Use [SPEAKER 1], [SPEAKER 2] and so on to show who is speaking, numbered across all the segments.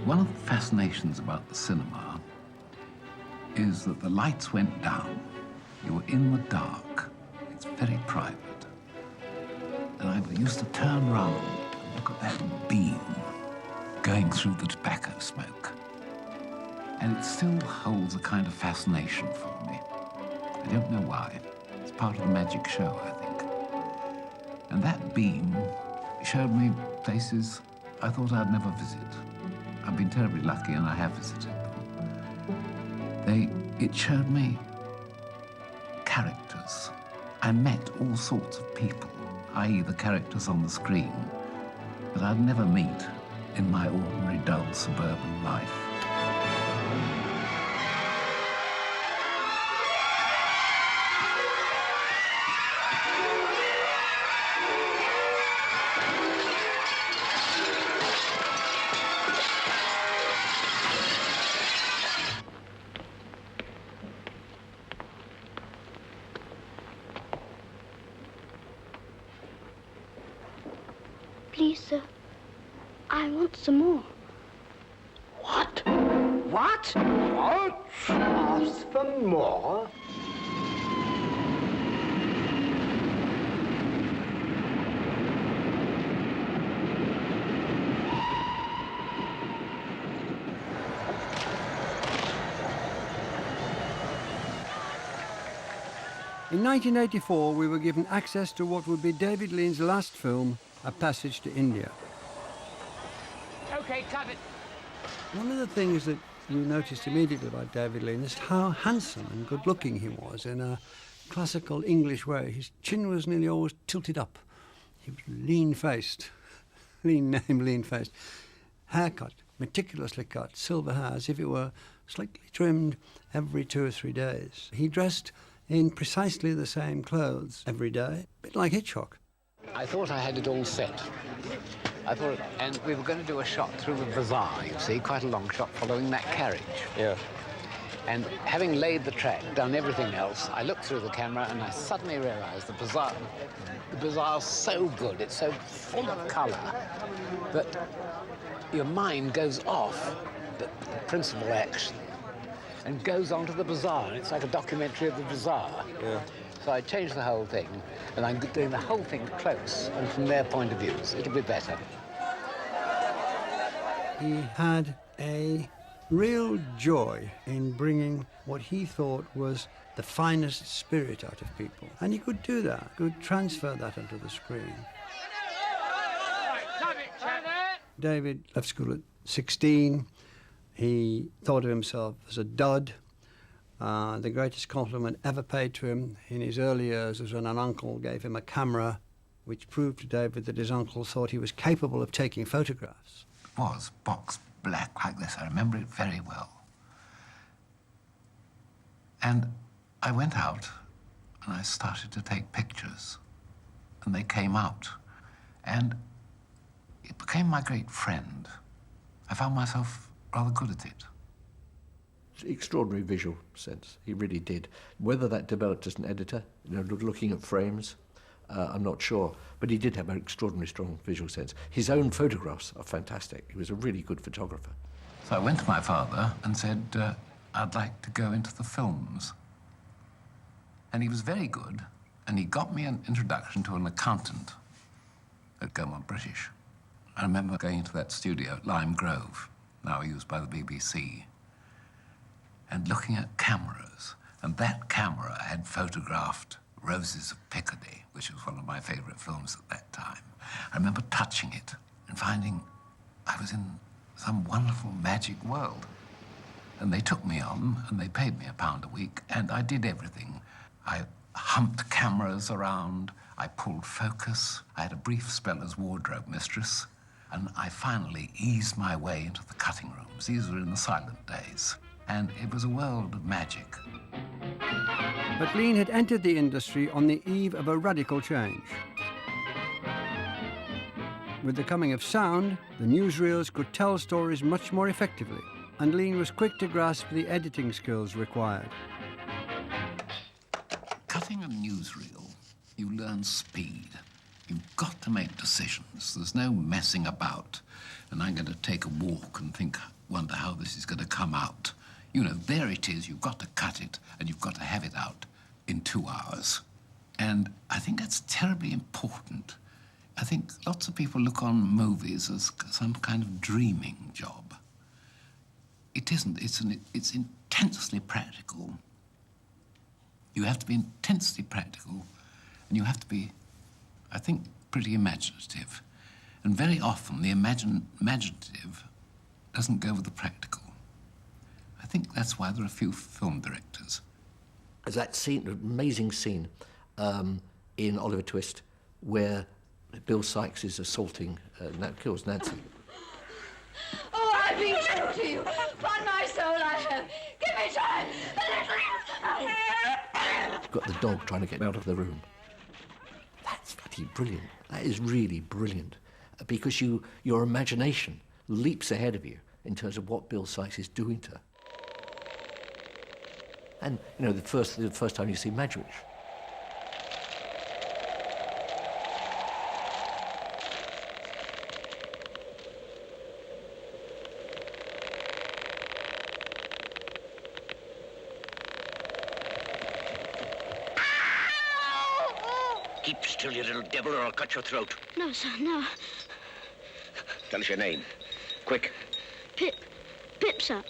[SPEAKER 1] One of the fascinations about the cinema is that the lights went down. You were in the dark. It's very private. And I used to turn round and look at that beam going through the tobacco smoke. And it still holds a kind of fascination for me. I don't know why. It's part of the magic show, I think. And that beam showed me places I thought I'd never visit. I've been terribly lucky and I have visited them. It showed me characters. I met all sorts of people, i.e. the characters on the screen, that I'd never meet in my ordinary dull suburban life.
[SPEAKER 2] Please, sir, I want some more.
[SPEAKER 3] What? What? What? Ask for more?
[SPEAKER 4] In 1984, we were given access to what would be David Lean's last film, A Passage to India.
[SPEAKER 3] Okay, cut it.
[SPEAKER 4] One of the things that you noticed immediately about David Lean is how handsome and good-looking he was in a classical English way. His chin was nearly always tilted up. He was lean-faced. Lean name, lean-faced. Haircut, meticulously cut, silver hair, as if it were slightly trimmed every 2 or 3 days. He dressed in precisely the same clothes every day, a bit like Hitchcock.
[SPEAKER 5] I thought I had it all set. And we were going to do a shot through the bazaar, you see, quite a long shot following that carriage.
[SPEAKER 6] Yeah.
[SPEAKER 5] And having laid the track, done everything else, I looked through the camera and I suddenly realized the bazaar's so good, it's so full of color, that your mind goes off the principal action and goes on to the bazaar, and it's like a documentary of the bazaar.
[SPEAKER 6] Yeah.
[SPEAKER 5] So I changed the whole thing, and I'm doing the whole thing close, and from their point of view, it'll be better.
[SPEAKER 4] He had a real joy in bringing what he thought was the finest spirit out of people. And he could do that, could transfer that onto the screen. David left school at 16. He thought of himself as a dud. The greatest compliment ever paid to him in his early years was when an uncle gave him a camera, which proved to David that his uncle thought he was capable of taking photographs.
[SPEAKER 1] It was box black like this. I remember it very well. And I went out and I started to take pictures, and they came out. And it became my great friend. I found myself rather good at it.
[SPEAKER 6] Extraordinary visual sense, he really did. Whether that developed as an editor, looking at frames, I'm not sure, but he did have an extraordinarily strong visual sense. His own photographs are fantastic. He was a really good photographer.
[SPEAKER 1] So I went to my father and said, I'd like to go into the films. And he was very good, and he got me an introduction to an accountant at Gaumont British. I remember going into that studio at Lime Grove, now used by the BBC, and looking at cameras. And that camera had photographed Roses of Picardy, which was one of my favorite films at that time. I remember touching it and finding I was in some wonderful magic world. And they took me on, and they paid me £1 a week, and I did everything. I humped cameras around, I pulled focus, I had a brief spell as wardrobe mistress, and I finally eased my way into the cutting rooms. These were in the silent days, and it was a world of magic.
[SPEAKER 4] But Lean had entered the industry on the eve of a radical change. With the coming of sound, the newsreels could tell stories much more effectively, and Lean was quick to grasp the editing skills required.
[SPEAKER 1] Cutting a newsreel, you learn speed. You've got to make decisions. There's no messing about. And I'm going to take a walk and wonder how this is going to come out. You know, there it is. You've got to cut it, and you've got to have it out in 2 hours. And I think that's terribly important. I think lots of people look on movies as some kind of dreaming job. It isn't. It's intensely practical. You have to be intensely practical, and you have to be, I think, pretty imaginative. And very often, the imaginative doesn't go with the practical. I think that's why there are few film directors.
[SPEAKER 6] There's that scene, amazing scene in Oliver Twist where Bill Sykes is assaulting, kills Nancy.
[SPEAKER 7] Oh, I've been true to you. Upon my soul, I have. Give me time.
[SPEAKER 6] Got the dog trying to get out of the room. That's bloody brilliant. That is really brilliant. Because your imagination leaps ahead of you in terms of what Bill Sykes is doing to her. And, you know, the first time you see Madgewish.
[SPEAKER 8] Keep still, you little devil, or I'll cut your throat.
[SPEAKER 2] No, sir, no.
[SPEAKER 8] Tell us your name. Quick.
[SPEAKER 2] Pip, sir.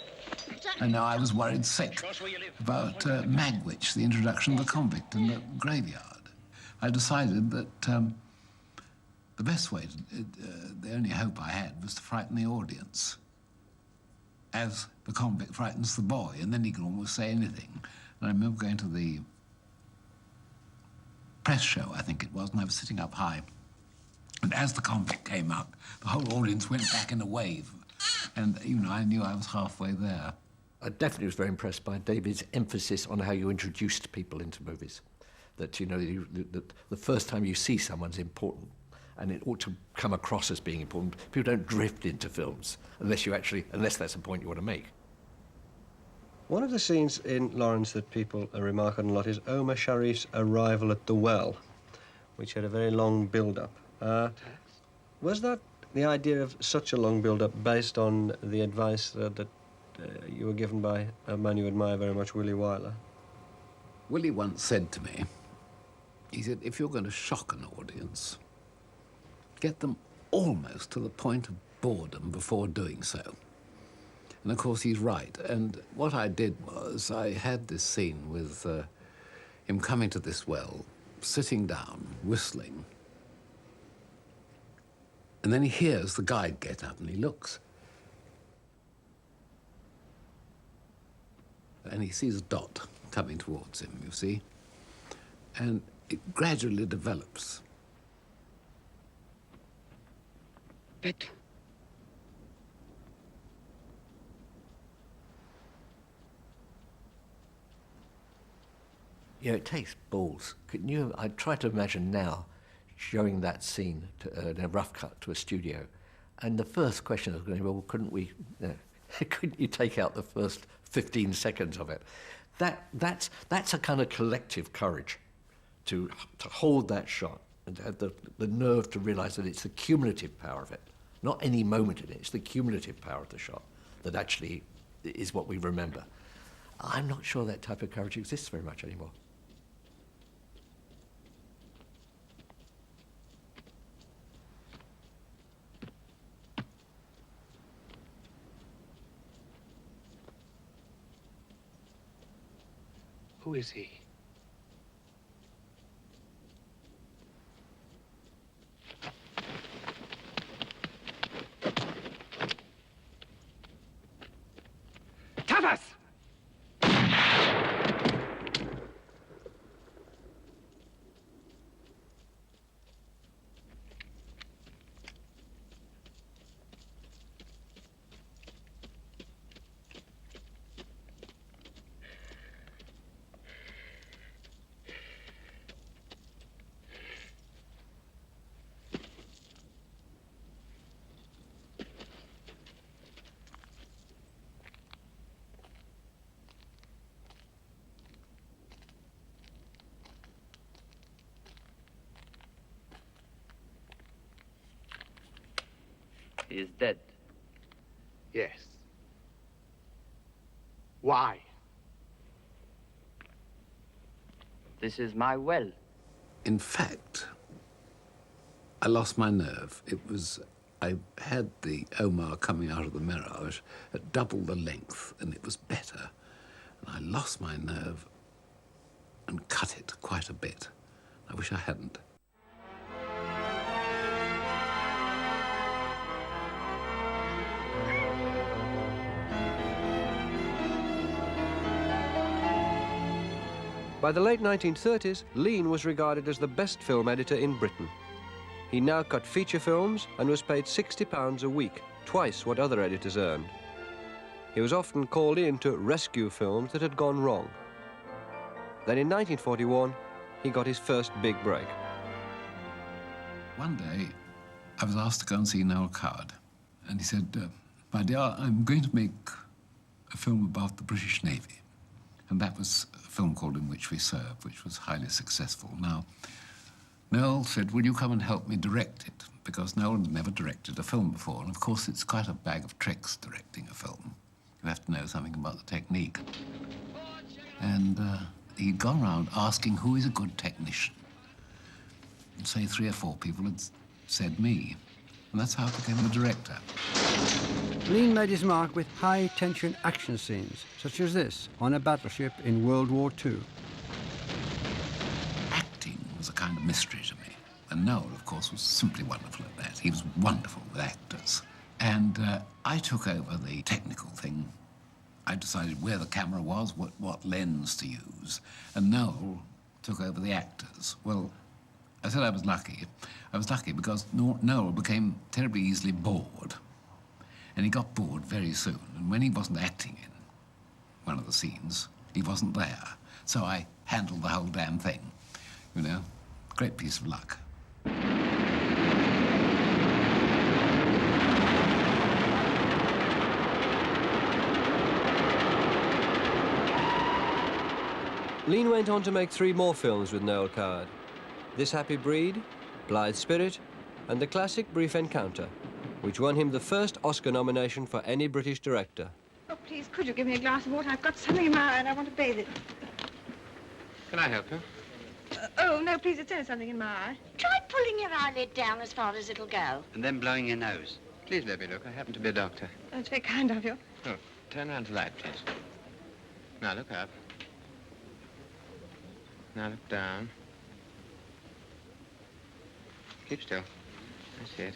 [SPEAKER 1] And now I was worried sick about Magwitch, the introduction of the convict in the graveyard. I decided that the best way, the only hope I had, was to frighten the audience, as the convict frightens the boy, and then he can almost say anything. And I remember going to the press show, I think it was, and I was sitting up high. And as the convict came up, the whole audience went back in a wave. And, you know, I knew I was halfway there.
[SPEAKER 6] I definitely was very impressed by David's emphasis on how you introduced people into movies. That, you know, the first time you see someone's important, and it ought to come across as being important. People don't drift into films unless that's a point you want to make.
[SPEAKER 9] One of the scenes in Lawrence that people remark on a lot is Omar Sharif's arrival at the well, which had a very long build-up. Was that the idea of such a long build-up based on the advice that you were given by a man you admire very much, Willy Wyler?
[SPEAKER 1] Willy once said to me, he said, if you're going to shock an audience, get them almost to the point of boredom before doing so. And of course he's right. And what I did was I had this scene with him coming to this well, sitting down, whistling. And then he hears the guide get up and he looks. And he sees a dot coming towards him, you see. And it gradually develops.
[SPEAKER 8] But
[SPEAKER 6] You know, it takes balls. I try to imagine now showing that scene in a rough cut to a studio, and the first question is going to be, well, couldn't you take out the first 15 seconds of it? That's a kind of collective courage to hold that shot and to have the nerve to realise that it's the cumulative power of it, not any moment in it. It's the cumulative power of the shot that actually is what we remember. I'm not sure that type of courage exists very much anymore.
[SPEAKER 8] who is he? Tavas!
[SPEAKER 10] He is dead.
[SPEAKER 3] Yes. Why?
[SPEAKER 10] This is my well.
[SPEAKER 1] In fact, I lost my nerve. I had the Omar coming out of the mirror at double the length, and it was better. And I lost my nerve and cut it quite a bit. I wish I hadn't.
[SPEAKER 9] By the late 1930s, Lean was regarded as the best film editor in Britain. He now cut feature films and was paid £60 a week, twice what other editors earned. He was often called in to rescue films that had gone wrong. Then in 1941, he got his first big break.
[SPEAKER 1] One day, I was asked to go and see Noel Coward, and he said, "My dear, I'm going to make a film about the British Navy." And that was a film called In Which We Serve, which was highly successful. Now, Noel said, "Will you come and help me direct it?" Because Noel had never directed a film before, and of course it's quite a bag of tricks directing a film. You have to know something about the technique. And he'd gone around asking who is a good technician. And say 3 or 4 people had said me. And that's how I became the director.
[SPEAKER 4] Lean made his mark with high-tension action scenes, such as this on a battleship in World War II.
[SPEAKER 1] Acting was a kind of mystery to me. And Noel, of course, was simply wonderful at that. He was wonderful with actors. And I took over the technical thing. I decided where the camera was, what lens to use. And Noel took over the actors. Well, I said I was lucky. I was lucky because Noel became terribly easily bored. And he got bored very soon. And when he wasn't acting in one of the scenes, he wasn't there. So I handled the whole damn thing. You know, great piece of luck.
[SPEAKER 9] Lean went on to make 3 more films with Noel Coward. This Happy Breed, Blithe Spirit, and the classic Brief Encounter, which won him the first Oscar nomination for any British director.
[SPEAKER 11] Oh, please, could you give me a glass of water? I've got something in my eye and I want to bathe it.
[SPEAKER 8] Can I help you?
[SPEAKER 11] Oh, no, please, it's only something in my eye.
[SPEAKER 12] Try pulling your eyelid down as far as it'll go.
[SPEAKER 8] And then blowing your nose. Please let me look. I happen to be a doctor.
[SPEAKER 11] That's very kind of you.
[SPEAKER 8] Oh, turn around to light, please. Now look up. Now look down. Keep still. That's it.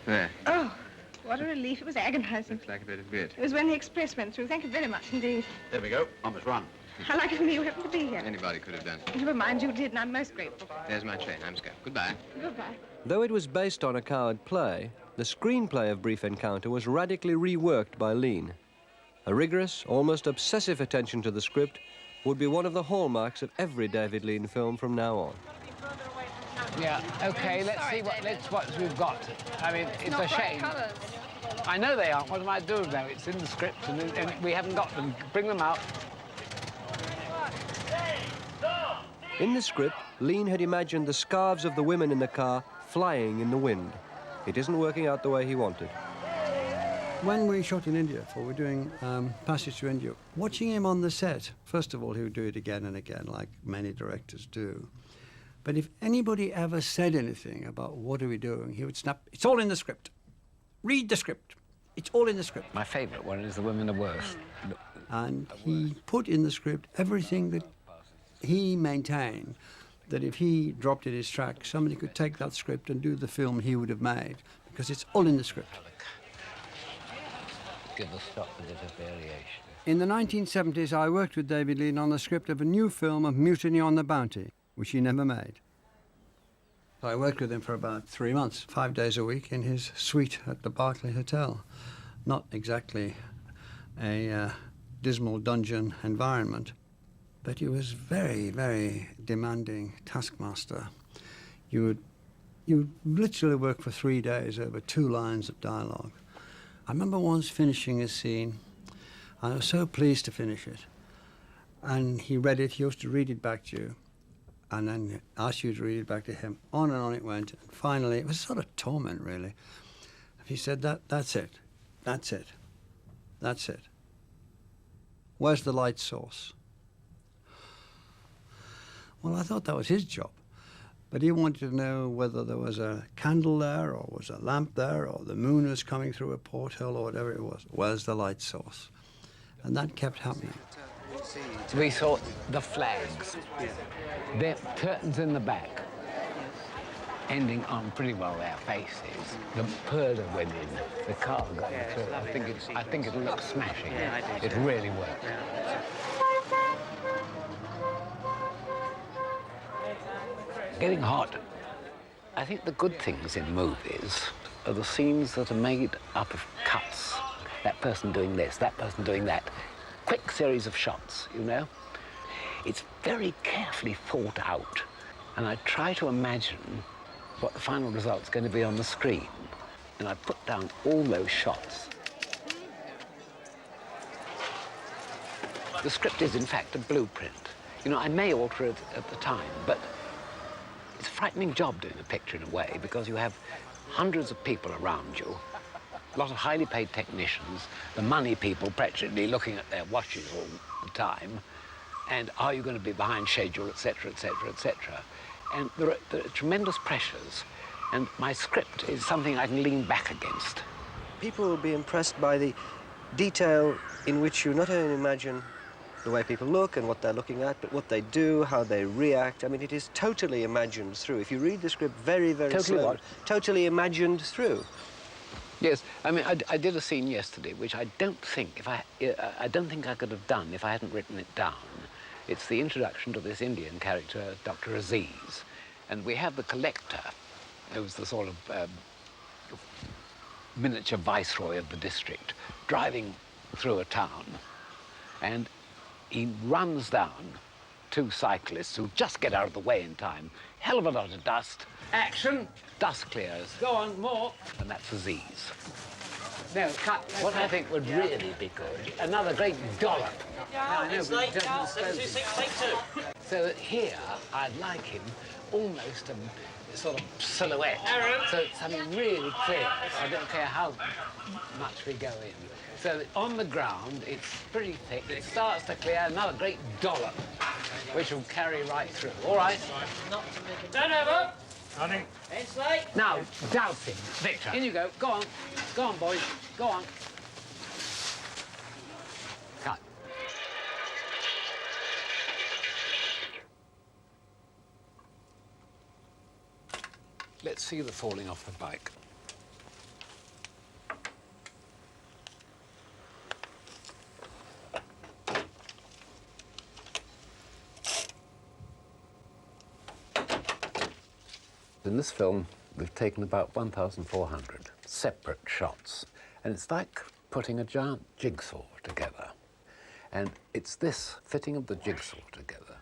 [SPEAKER 8] There.
[SPEAKER 11] Oh, what a relief. It was agonizing.
[SPEAKER 8] Looks like a bit of grit.
[SPEAKER 11] It was when the express went through. Thank you very much indeed.
[SPEAKER 8] There we go. On this run.
[SPEAKER 11] How like it for me you happened to be here.
[SPEAKER 8] Anybody could have done.
[SPEAKER 11] Never mind, you did, and I'm most grateful.
[SPEAKER 8] There's my train. I'm scared. Goodbye.
[SPEAKER 11] Goodbye.
[SPEAKER 9] Though it was based on a Coward play, the screenplay of Brief Encounter was radically reworked by Lean. A rigorous, almost obsessive attention to the script would be one of the hallmarks of every David Lean film from now on.
[SPEAKER 5] Yeah, okay, let's see what we've got. I mean, it's a shame.
[SPEAKER 7] Colours.
[SPEAKER 5] I know they aren't. What am I doing now? It's in the script and we haven't got them. Bring them out.
[SPEAKER 9] In the script, Lean had imagined the scarves of the women in the car flying in the wind. It isn't working out the way he wanted.
[SPEAKER 4] When we shot in India, for we're doing Passage to India, watching him on the set, first of all, he would do it again and again, like many directors do. But if anybody ever said anything about what are we doing, he would snap, "It's all in the script. Read the script. It's all in the script."
[SPEAKER 5] My favourite one is The Women Are Worse.
[SPEAKER 4] And he put in the script everything that he maintained, that if he dropped in his track, somebody could take that script and do the film he would have made, because it's all in the script.
[SPEAKER 5] Give the stop a bit of variation.
[SPEAKER 4] In the 1970s, I worked with David Lean on the script of a new film of Mutiny on the Bounty, which he never made. I worked with him for about 3 months, 5 days a week, in his suite at the Berkeley Hotel. Not exactly a dismal dungeon environment, but he was very, very demanding taskmaster. You would literally work for 3 days over 2 lines of dialogue. I remember once finishing a scene, and I was so pleased to finish it. And he read it, he used to read it back to you. and then asked you to read it back to him. On and on it went. And finally, it was sort of torment, really. He said, that's it. That's it. That's it. Where's the light source? Well, I thought that was his job. But he wanted to know whether there was a candle there, or was a lamp there, or the moon was coming through a porthole, or whatever it was. Where's the light source? And that kept happening.
[SPEAKER 5] We saw the flags, their curtains in the back, ending on pretty well their faces. The Purdah women, the car going through. I think it looks smashing. Yeah, it really worked. Getting hot. I think the good things in movies are the scenes that are made up of cuts. That person doing this, that person doing that. Quick series of shots, you know? It's very carefully thought out. And I try to imagine what the final result's going to be on the screen. And I put down all those shots. The script is, in fact, a blueprint. You know, I may alter it at the time, but it's a frightening job doing a picture in a way, because you have hundreds of people around you, a lot of highly paid technicians, the money people practically looking at their watches all the time, and are you going to be behind schedule, etc., etc., etc. And there are tremendous pressures, and my script is something I can lean back against.
[SPEAKER 9] People will be impressed by the detail in which you not only imagine the way people look and what they're looking at, but what they do, how they react. I mean, it is totally imagined through. If you read the script very, very
[SPEAKER 5] Totally
[SPEAKER 9] slowly,
[SPEAKER 5] what?
[SPEAKER 9] Totally imagined through.
[SPEAKER 5] Yes, I mean, I did a scene yesterday which I don't think I could have done if I hadn't written it down. It's the introduction to this Indian character, Dr. Aziz, and we have the collector, who's the sort of miniature viceroy of the district, driving through a town, and he runs down two cyclists who just get out of the way in time. Hell of a lot of dust. Action! Dust clears. Go on, more. And that's Aziz. No, cut. What I think would really be good, another great dollop. Now, I know, but it doesn't so that here, I'd like him almost a sort of silhouette. So it's something really clear. I don't care how much we go in. So on the ground, it's pretty thick. It starts to clear, another great dollop, which will carry right through. All right? Turn over. Running. Now, dousing. Victor. In you go. Go on. Go on, boys. Go on. Cut. Let's see the falling off the bike. In this film, we've taken about 1,400 separate shots, and it's like putting a giant jigsaw together. And it's this fitting of the jigsaw together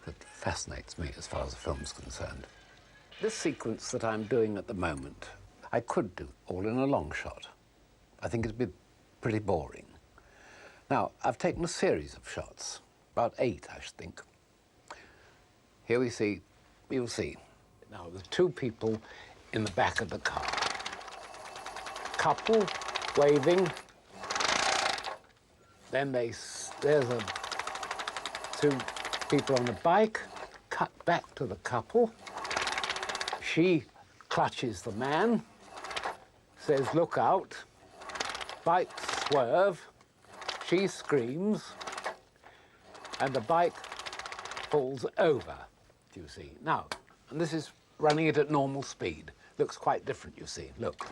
[SPEAKER 5] that fascinates me as far as the film's concerned. This sequence that I'm doing at the moment, I could do all in a long shot. I think it'd be pretty boring. Now, I've taken a series of shots, about 8, I should think. Here we see, you'll see. Now, there's two people in the back of the car. Couple waving. Then there's two people on the bike. Cut back to the couple. She clutches the man, says, "Look out." Bike swerve. She screams, and the bike falls over, do you see? Now, and this is running it at normal speed. Looks quite different, you see. Look.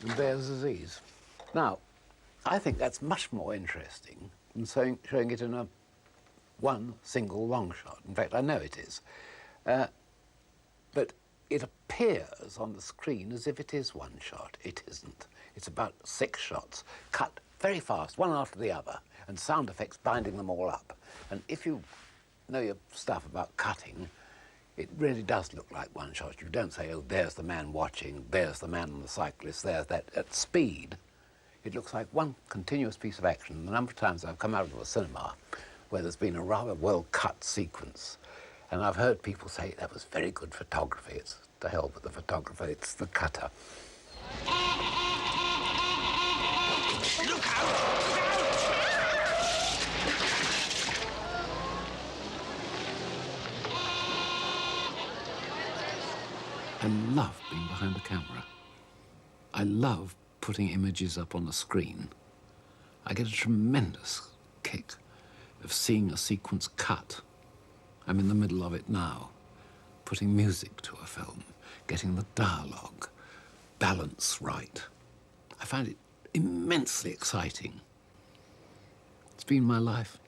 [SPEAKER 5] And there's Aziz. Now, I think that's much more interesting than showing it in one single long shot. In fact, I know it is. But it appears on the screen as if it is one shot. It isn't. It's about 6 shots, cut very fast, one after the other, and sound effects binding them all up. And if you know your stuff about cutting, it really does look like one shot. You don't say, oh, there's the man watching, there's the man on the cyclist, there's that. At speed, it looks like one continuous piece of action. And the number of times I've come out of a cinema where there's been a rather well-cut sequence, and I've heard people say, that was very good photography. It's to hell with the photographer, it's the cutter.
[SPEAKER 8] Look out!
[SPEAKER 5] I love being behind the camera. I love putting images up on the screen. I get a tremendous kick of seeing a sequence cut. I'm in the middle of it now, putting music to a film, getting the dialogue, balance right. I find it immensely exciting. It's been my life.